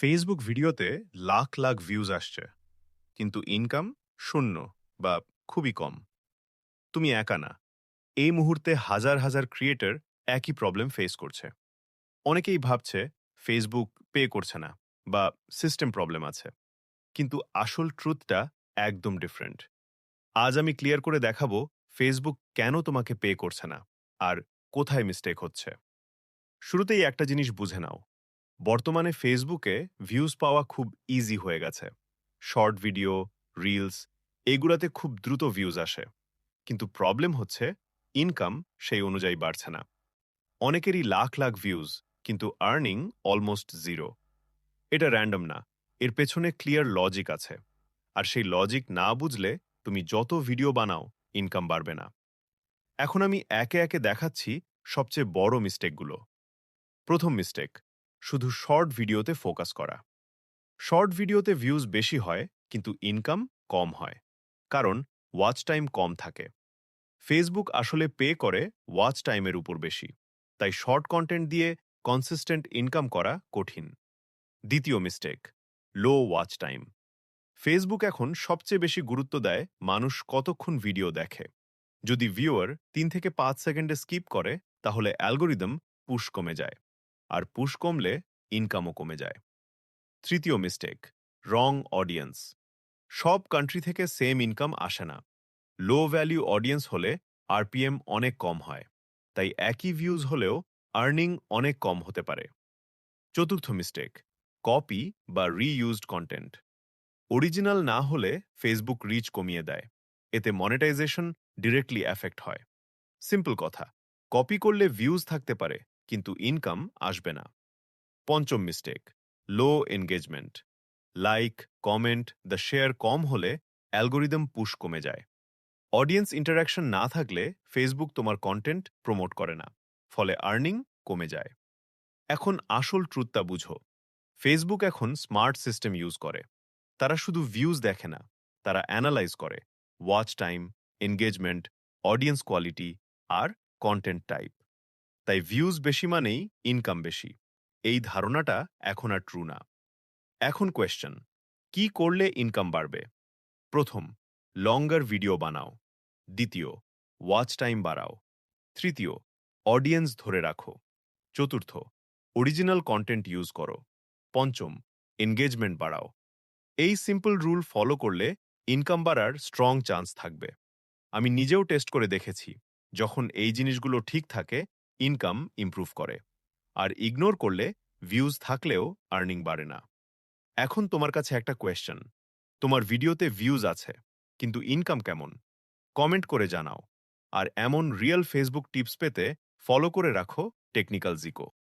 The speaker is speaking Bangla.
ফেসবুক ভিডিওতে লাখ লাখ ভিউজ আসছে, কিন্তু ইনকাম শূন্য বা খুবই কম। তুমি একা না। এই মুহূর্তে হাজার হাজার ক্রিয়েটর একই প্রবলেম ফেস করছে। অনেকেই ভাবছে ফেসবুক পে করছে না বা সিস্টেম প্রবলেম আছে, কিন্তু আসল ট্রুথটা একদম ডিফারেন্ট। আজ আমি ক্লিয়ার করে দেখাবো ফেসবুক কেন তোমাকে পে করছে না আর কোথায় মিস্টেক হচ্ছে। শুরুতেই একটা জিনিস বুঝে নাও, বর্তমানে ফেসবুকে ভিউজ পাওয়া খুব ইজি হয়ে গেছে। শর্ট ভিডিও, রিলস, এগুলাতে খুব দ্রুত ভিউজ আসে, কিন্তু প্রবলেম হচ্ছে ইনকাম সেই অনুযায়ী বাড়ছে না। অনেকেরই লাখ লাখ ভিউজ, কিন্তু আর্নিং অলমোস্ট জিরো। এটা র্যান্ডম না, এর পেছনে ক্লিয়ার লজিক আছে। আর সেই লজিক না বুঝলে তুমি যত ভিডিও বানাও, ইনকাম বাড়বে না। এখন আমি একে একে দেখাচ্ছি সবচেয়ে বড় মিস্টেকগুলো। প্রথম মিস্টেক, শুধু শর্ট ভিডিওতে ফোকাস করা। শর্ট ভিডিওতে ভিউজ বেশি হয়, কিন্তু ইনকাম কম হয়, কারণ ওয়াচ টাইম কম থাকে। ফেসবুক আসলে পে করে ওয়াচ টাইমের উপর বেশি, তাই শর্ট কন্টেন্ট দিয়ে কনসিস্টেন্ট ইনকাম করা কঠিন। দ্বিতীয় মিস্টেক, লো ওয়াচ টাইম। ফেসবুক এখন সবচেয়ে বেশি গুরুত্ব দেয় মানুষ কতক্ষণ ভিডিও দেখে। যদি ভিউয়ার 3 থেকে 5 সেকেন্ডে স্কিপ করে, তাহলে অ্যালগোরিদম পুশ কমে যায়, আর পুশ কমলে ইনকামও কমে যায়। তৃতীয় মিস্টেক, রং অডিয়েন্স। সব কান্ট্রি থেকে সেম ইনকাম আসে না। লো ভ্যালিউ অডিয়েন্স হলে আরপিএম অনেক কম হয়, তাই একই ভিউজ হলেও আর্নিং অনেক কম হতে পারে। চতুর্থ মিস্টেক, কপি বা রিইউজড কন্টেন্ট। অরিজিনাল না হলে ফেসবুক রিচ কমিয়ে দেয়, এতে মনিটাইজেশন ডিরেক্টলি এফেক্ট হয়। সিম্পল কথা, কপি করলে ভিউজ থাকতে পারে, কিন্তু ইনকাম আসবে না। পঞ্চম মিস্টেক, লো এনগেজমেন্ট। লাইক, কমেন্ট, শেয়ার কম হলে অ্যালগোরিদম পুশ কমে যায়। অডিয়েন্স ইন্টারাকশন না থাকলে ফেসবুক তোমার কন্টেন্ট প্রমোট করে না, ফলে আর্নিং কমে যায়। এখন আসল ট্রুথটা বুঝো। ফেসবুক এখন স্মার্ট সিস্টেম ইউজ করে। তারা শুধু ভিউজ দেখে না, তারা অ্যানালাইজ করে watch time, engagement, audience quality আর কন্টেন্ট টাইপ। তাই ভিউজ বেশি মানেই ইনকাম বেশি। এই ধারণাটা এখন আর ট্রু না। এখন কোয়েশ্চেন, কি করলে ইনকাম বাড়বে? প্রথম, লঙ্গার ভিডিও বানাও। দ্বিতীয়, ওয়াচ টাইম বাড়াও। তৃতীয়, অডিয়েন্স ধরে রাখো। চতুর্থ, অরিজিনাল কন্টেন্ট ইউজ করো। পঞ্চম, এনগেজমেন্ট বাড়াও। এই সিম্পল রুল ফলো করলে ইনকাম বাড়ার স্ট্রং চান্স থাকবে। আমি নিজেও টেস্ট করে দেখেছি, যখন এই জিনিসগুলো ঠিক থাকে, ইনকাম ইমপ্রুভ করে। আর ইগনোর করলে ভিউজ থাকলেও আর্নিং বাড়ে না। এখন তোমার কাছে একটা কোয়েশ্চেন, তোমার ভিডিওতে ভিউজ আছে, কিন্তু ইনকাম কেমন? কমেন্ট করে জানাও। আর এমন রিয়েল ফেসবুক টিপস পেতে ফলো করে রাখো টেকনিক্যাল জিকো।